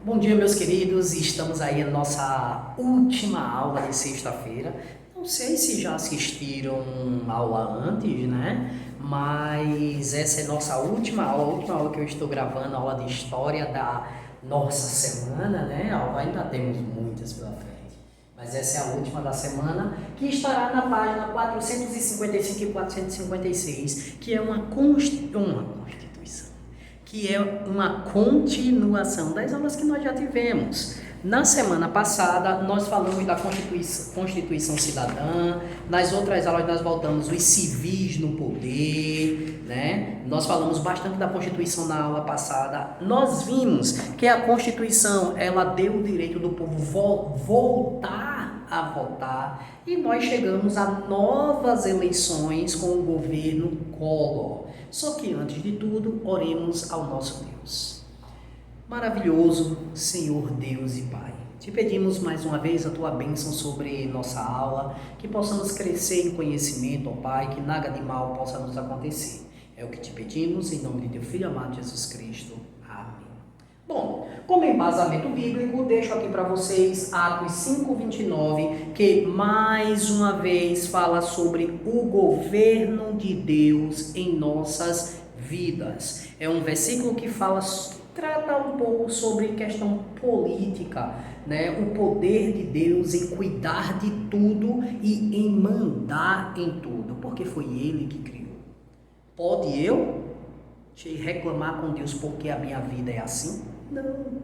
Bom dia, meus queridos. Estamos aí na nossa última aula de sexta-feira. Não sei se já assistiram aula antes, né? Mas essa é nossa última aula, a última aula que eu estou gravando, a aula de história da nossa semana, né? Ainda temos muitas pela frente. Mas essa é a última da semana, que estará na página 455 e 456, que é uma constituição, que é uma continuação das aulas que nós já tivemos. Na semana passada, nós falamos da Constituição Cidadã, nas outras aulas nós voltamos os civis no poder, né? Nós falamos bastante da Constituição na aula passada. Nós vimos que a Constituição, ela deu o direito do povo voltar a votar, e nós chegamos a novas eleições com o governo Collor. Só que antes de tudo, oremos ao nosso Deus. Maravilhoso Senhor Deus e Pai, te pedimos mais uma vez a tua bênção sobre nossa aula, que possamos crescer em conhecimento, ó Pai, que nada de mal possa nos acontecer. É o que te pedimos em nome de teu Filho amado Jesus Cristo. Amém. Bom, como embasamento bíblico, deixo aqui para vocês Atos 5:29, que mais uma vez fala sobre o governo de Deus em nossas vidas. É um versículo que trata um pouco sobre questão política, né? O poder de Deus em cuidar de tudo e em mandar em tudo, porque foi Ele que criou. Pode eu reclamar com Deus porque a minha vida é assim? Não.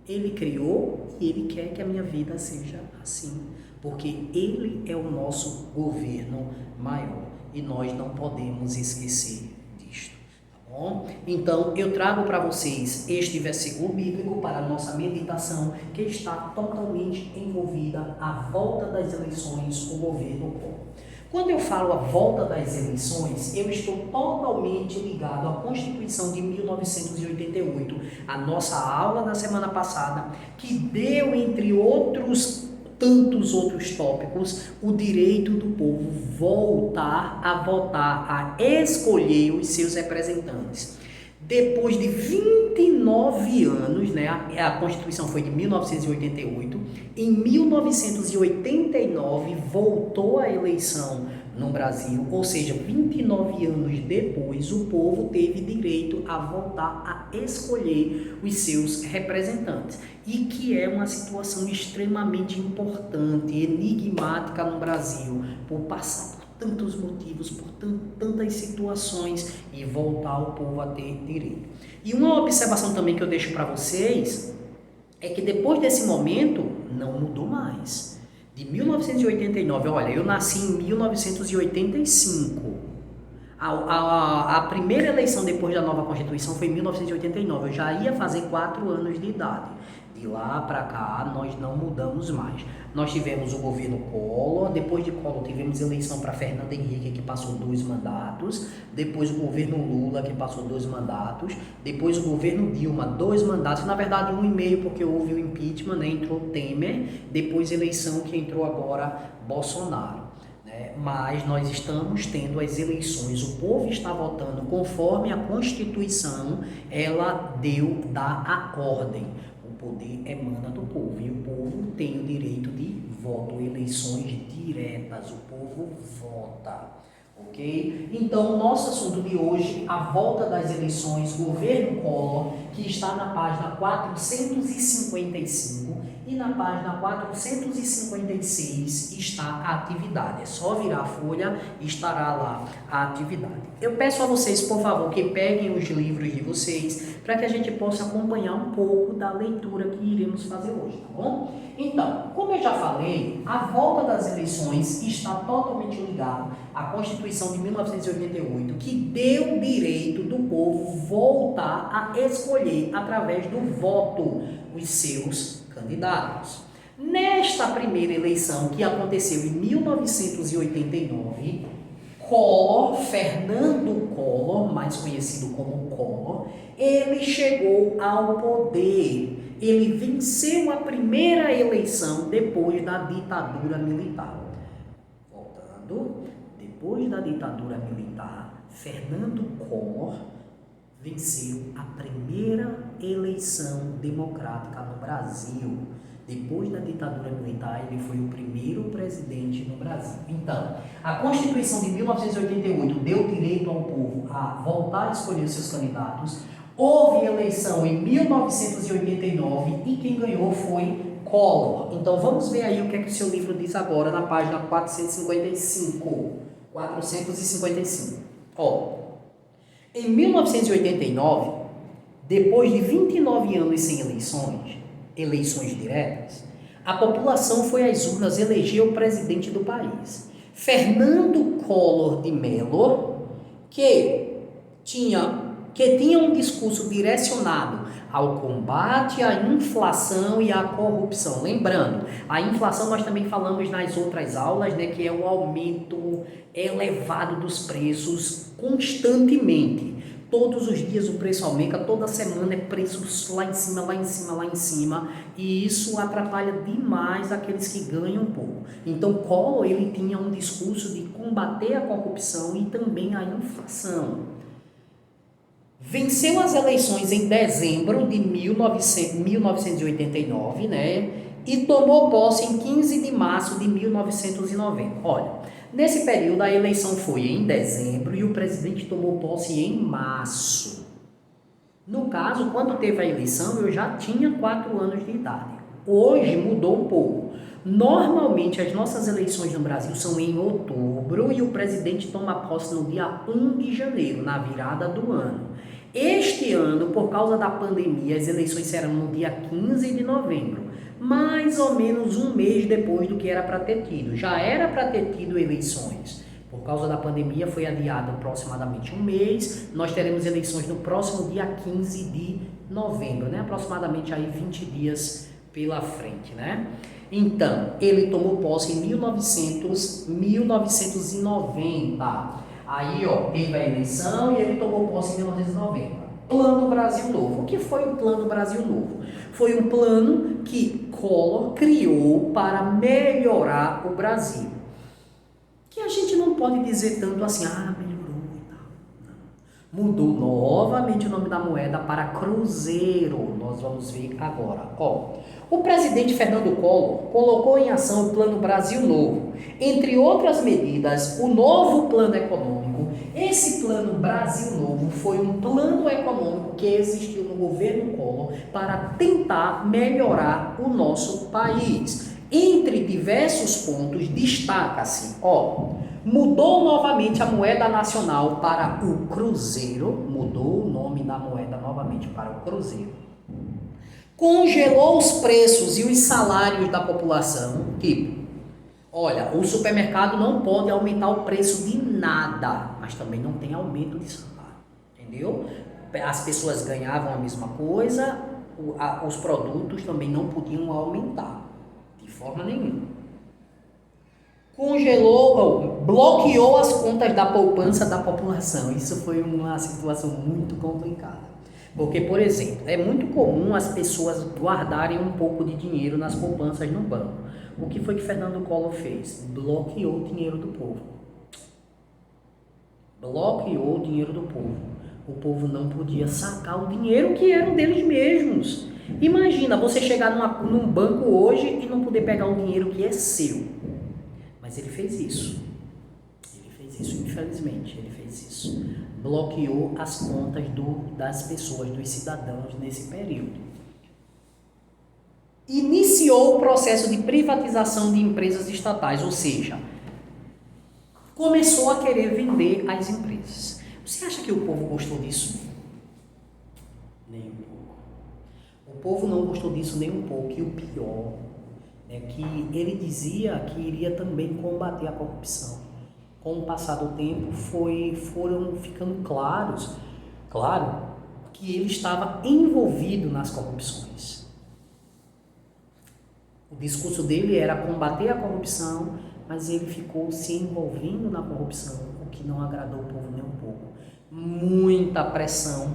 Ele criou e Ele quer que a minha vida seja assim, porque Ele é o nosso governo maior e nós não podemos esquecer disto, tá bom? Então, eu trago para vocês este versículo bíblico para a nossa meditação, que está totalmente envolvida à volta das eleições, o governo Collor. Quando eu falo a volta das eleições, eu estou totalmente ligado à Constituição de 1988, a nossa aula da semana passada, que deu, entre outros tantos outros tópicos, o direito do povo voltar a votar, a escolher os seus representantes. Depois de 29 anos, né, a Constituição foi de 1988, em 1989 voltou a eleição no Brasil, ou seja, 29 anos depois, o povo teve direito a votar, a escolher os seus representantes. E que é uma situação extremamente importante, enigmática no Brasil, por passar tantos motivos, por tantas situações, e voltar o povo a ter direito. E uma observação também que eu deixo para vocês é que depois desse momento não mudou mais. De 1989, olha, eu nasci em 1985. A primeira eleição depois da nova Constituição foi em 1989. Eu já ia fazer 4 anos de idade. De lá para cá, nós não mudamos mais. Nós tivemos o governo Collor, depois de Collor tivemos eleição para Fernando Henrique, que passou 2 mandatos, depois o governo Lula, que passou 2 mandatos, depois o governo Dilma, 2 mandatos, na verdade 1,5, porque houve o impeachment, né? Entrou Temer, depois eleição que entrou agora Bolsonaro. Mas nós estamos tendo as eleições, o povo está votando conforme a Constituição, ela dá a ordem. O poder emana do povo e o povo tem o direito de voto, eleições diretas, o povo vota, ok? Então, nosso assunto de hoje, a volta das eleições, governo Collor, que está na página 455, e na página 456 está a atividade. É só virar a folha e estará lá a atividade. Eu peço a vocês, por favor, que peguem os livros de vocês para que a gente possa acompanhar um pouco da leitura que iremos fazer hoje, tá bom? Então, como eu já falei, a volta das eleições está totalmente ligada à Constituição de 1988, que deu o direito do povo voltar a escolher, através do voto, os seus candidatos. Nesta primeira eleição, que aconteceu em 1989, Fernando Collor, mais conhecido como Collor, ele chegou ao poder. Ele venceu a primeira eleição depois da ditadura militar. Voltando, depois da ditadura militar, Fernando Collor venceu a primeira eleição democrática no Brasil. Depois da ditadura militar, ele foi o primeiro presidente no Brasil. Então, a Constituição de 1988 deu direito ao povo a voltar a escolher seus candidatos. Houve eleição em 1989 e quem ganhou foi Collor. Então, vamos ver aí o que é que o seu livro diz agora na página 455. 455. Ó, em 1989, depois de 29 anos sem eleições diretas, a população foi às urnas eleger o presidente do país. Fernando Collor de Mello, que tinha um discurso direcionado ao combate à inflação e à corrupção. Lembrando, a inflação nós também falamos nas outras aulas, né, que é o aumento elevado dos preços constantemente. Todos os dias o preço aumenta, toda semana é preço lá em cima, lá em cima, lá em cima, e isso atrapalha demais aqueles que ganham pouco. Então, Collor, ele tinha um discurso de combater a corrupção e também a inflação. Venceu as eleições em dezembro de 1989, né? E tomou posse em 15 de março de 1990. Olha, nesse período a eleição foi em dezembro e o presidente tomou posse em março. No caso, quando teve a eleição, eu já tinha 4 anos de idade. Hoje mudou um pouco. Normalmente as nossas eleições no Brasil são em outubro e o presidente toma posse no dia 1 de janeiro, na virada do ano. Este ano, por causa da pandemia, as eleições serão no dia 15 de novembro, mais ou menos um mês depois do que era para ter tido. Já era para ter tido eleições. Por causa da pandemia foi adiado aproximadamente um mês. Nós teremos eleições no próximo dia 15 de novembro, né? Aproximadamente aí 20 dias pela frente, né? Então, ele tomou posse em 1990. Aí, ó, teve a eleição e ele tomou posse em 1990. Plano Brasil Novo. O que foi o Plano Brasil Novo? Foi um plano que Collor criou para melhorar o Brasil. Que a gente não pode dizer tanto assim, melhorou e tal. Não. Mudou novamente o nome da moeda para Cruzeiro. Nós vamos ver agora. Ó, o presidente Fernando Collor colocou em ação o Plano Brasil Novo. Entre outras medidas, o novo plano econômico. Esse Plano Brasil Novo foi um plano econômico que existiu no governo Collor para tentar melhorar o nosso país. Entre diversos pontos, destaca-se, mudou novamente a moeda nacional para o Cruzeiro, mudou o nome da moeda novamente para o Cruzeiro. Congelou os preços e os salários da população, tipo, olha, o supermercado não pode aumentar o preço de nada, mas também não tem aumento de salário, entendeu? As pessoas ganhavam a mesma coisa, os produtos também não podiam aumentar, de forma nenhuma. Bloqueou as contas da poupança da população, isso foi uma situação muito complicada. Porque, por exemplo, é muito comum as pessoas guardarem um pouco de dinheiro nas poupanças no banco. O que foi que Fernando Collor fez? Bloqueou o dinheiro do povo. Bloqueou o dinheiro do povo. O povo não podia sacar o dinheiro que era deles mesmos. Imagina você chegar num banco hoje e não poder pegar o dinheiro que é seu. Mas ele fez isso. Infelizmente, ele fez isso. Bloqueou as contas das pessoas, dos cidadãos nesse período. Iniciou o processo de privatização de empresas estatais, ou seja, começou a querer vender as empresas. Você acha que o povo gostou disso? Nem um pouco. O povo não gostou disso nem um pouco. E o pior é que ele dizia que iria também combater a corrupção. Com o passar do tempo, foram ficando claro, que ele estava envolvido nas corrupções. O discurso dele era combater a corrupção, mas ele ficou se envolvendo na corrupção, o que não agradou o povo nem um pouco. Muita pressão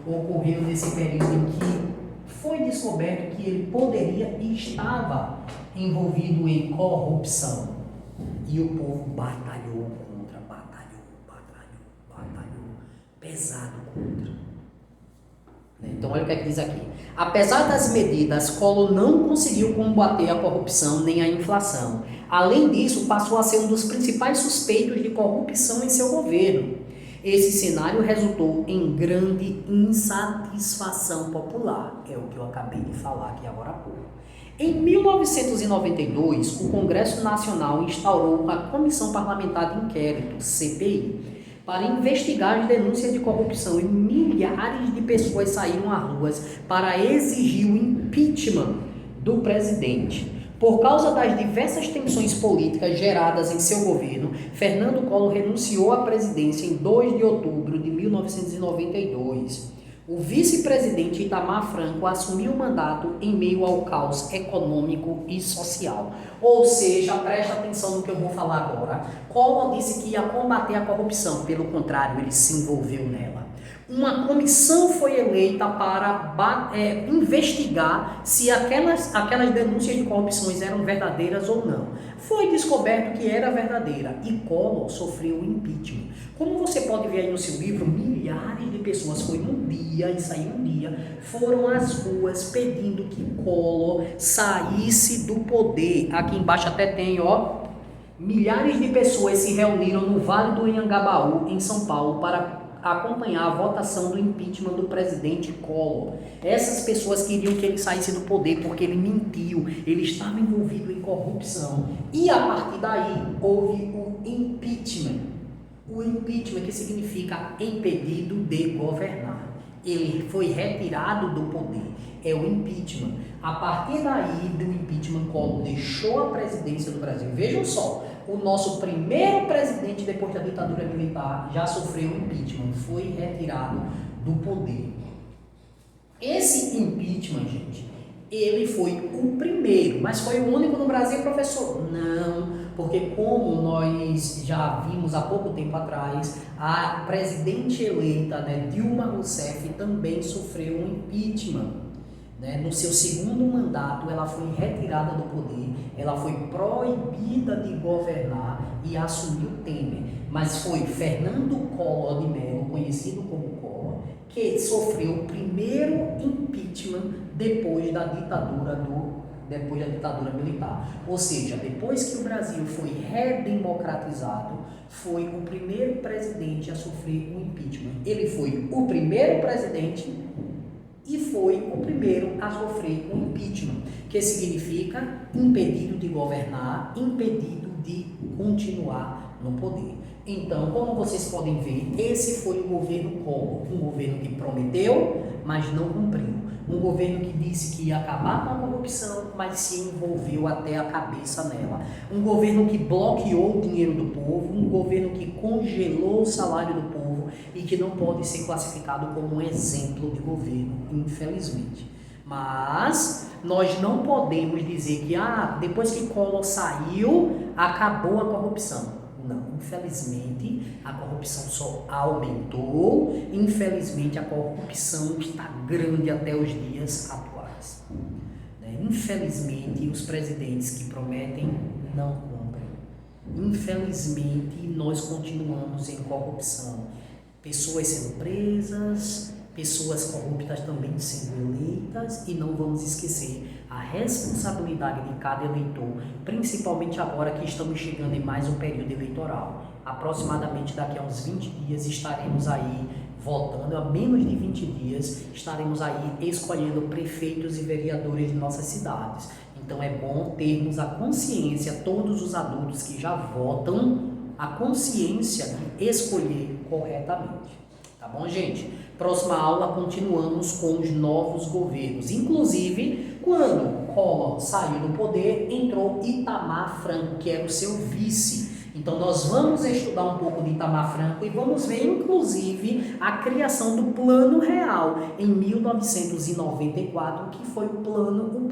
ocorreu nesse período em que foi descoberto que ele poderia e estava envolvido em corrupção. E o povo batalhou, pesado contra. Então, olha o que é que diz aqui. Apesar das medidas, Collor não conseguiu combater a corrupção nem a inflação. Além disso, passou a ser um dos principais suspeitos de corrupção em seu governo. Esse cenário resultou em grande insatisfação popular. É o que eu acabei de falar aqui agora há pouco. Em 1992, o Congresso Nacional instaurou a Comissão Parlamentar de Inquérito, CPI, para investigar as denúncias de corrupção e milhares de pessoas saíram às ruas para exigir o impeachment do presidente. Por causa das diversas tensões políticas geradas em seu governo, Fernando Collor renunciou à presidência em 2 de outubro de 1992. O vice-presidente Itamar Franco assumiu o mandato em meio ao caos econômico e social. Ou seja, presta atenção no que eu vou falar agora. Collor disse que ia combater a corrupção, pelo contrário, ele se envolveu nela. Uma comissão foi eleita para investigar se aquelas denúncias de corrupções eram verdadeiras ou não. Foi descoberto que era verdadeira e Collor sofreu o impeachment. Como você pode ver aí no seu livro, milhares de pessoas foram às ruas pedindo que Collor saísse do poder. Aqui embaixo até tem, ó, milhares de pessoas se reuniram no Vale do Anhangabaú, em São Paulo, para acompanhar a votação do impeachment do presidente Collor. Essas pessoas queriam que ele saísse do poder porque ele mentiu, ele estava envolvido em corrupção. E a partir daí houve o impeachment. O impeachment, que significa impedido de governar. Ele foi retirado do poder. É o impeachment. A partir daí do impeachment, Collor deixou a presidência do Brasil. Vejam só, o nosso primeiro presidente depois da ditadura militar já sofreu impeachment, foi retirado do poder. Esse impeachment, gente, ele foi o primeiro, mas foi o único no Brasil, professor? Não, porque como nós já vimos há pouco tempo atrás, a presidente eleita, Dilma Rousseff, também sofreu um impeachment. No seu segundo mandato, ela foi retirada do poder, ela foi proibida de governar e assumiu Temer. Mas foi Fernando Collor de Mello, conhecido como Collor, que sofreu o primeiro impeachment depois da ditadura militar. Ou seja, depois que o Brasil foi redemocratizado, foi o primeiro presidente a sofrer o impeachment. Ele foi o primeiro presidente e foi o primeiro a sofrer o impeachment, que significa impedido de governar, impedido de continuar no poder. Então, como vocês podem ver, esse foi o governo Collor, um governo que prometeu, mas não cumpriu. Um governo que disse que ia acabar com a corrupção, mas se envolveu até a cabeça nela. Um governo que bloqueou o dinheiro do povo, um governo que congelou o salário do povo e que não pode ser classificado como um exemplo de governo, infelizmente. Mas nós não podemos dizer que depois que Collor saiu, acabou a corrupção. Não, infelizmente a corrupção só aumentou, infelizmente a corrupção está grande até os dias atuais. Infelizmente os presidentes que prometem não cumprem. Infelizmente nós continuamos em corrupção. Pessoas sendo presas, pessoas corruptas também sendo eleitas, e não vamos esquecer a responsabilidade de cada eleitor, principalmente agora que estamos chegando em mais um período eleitoral. Aproximadamente daqui a uns 20 dias estaremos aí votando, a menos de 20 dias estaremos aí escolhendo prefeitos e vereadores de nossas cidades. Então é bom termos a consciência, todos os adultos que já votam, a consciência de escolher corretamente. Tá bom, gente? Próxima aula continuamos com os novos governos. Inclusive, quando Collor saiu do poder, entrou Itamar Franco, que era o seu vice. Então nós vamos estudar um pouco de Itamar Franco e vamos ver inclusive a criação do Plano Real em 1994, que foi o plano,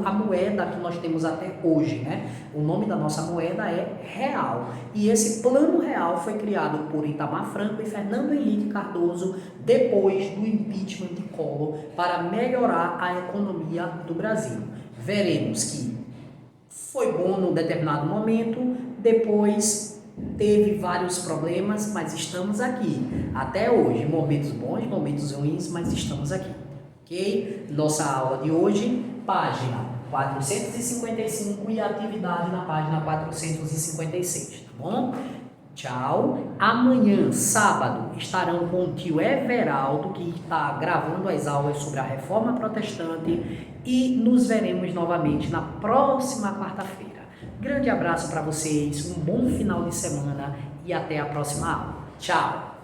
a moeda que nós temos até hoje, O nome da nossa moeda é Real. E esse Plano Real foi criado por Itamar Franco e Fernando Henrique Cardoso depois do impeachment de Collor para melhorar a economia do Brasil. Veremos que foi bom num determinado momento, depois teve vários problemas, mas estamos aqui. Até hoje, momentos bons, momentos ruins, mas estamos aqui. Ok? Nossa aula de hoje, página 455 e atividade na página 456, tá bom? Tchau. Amanhã, sábado, estarão com o tio Everaldo, que está gravando as aulas sobre a Reforma Protestante, e nos veremos novamente na próxima quarta-feira. Grande abraço para vocês, um bom final de semana e até a próxima aula. Tchau!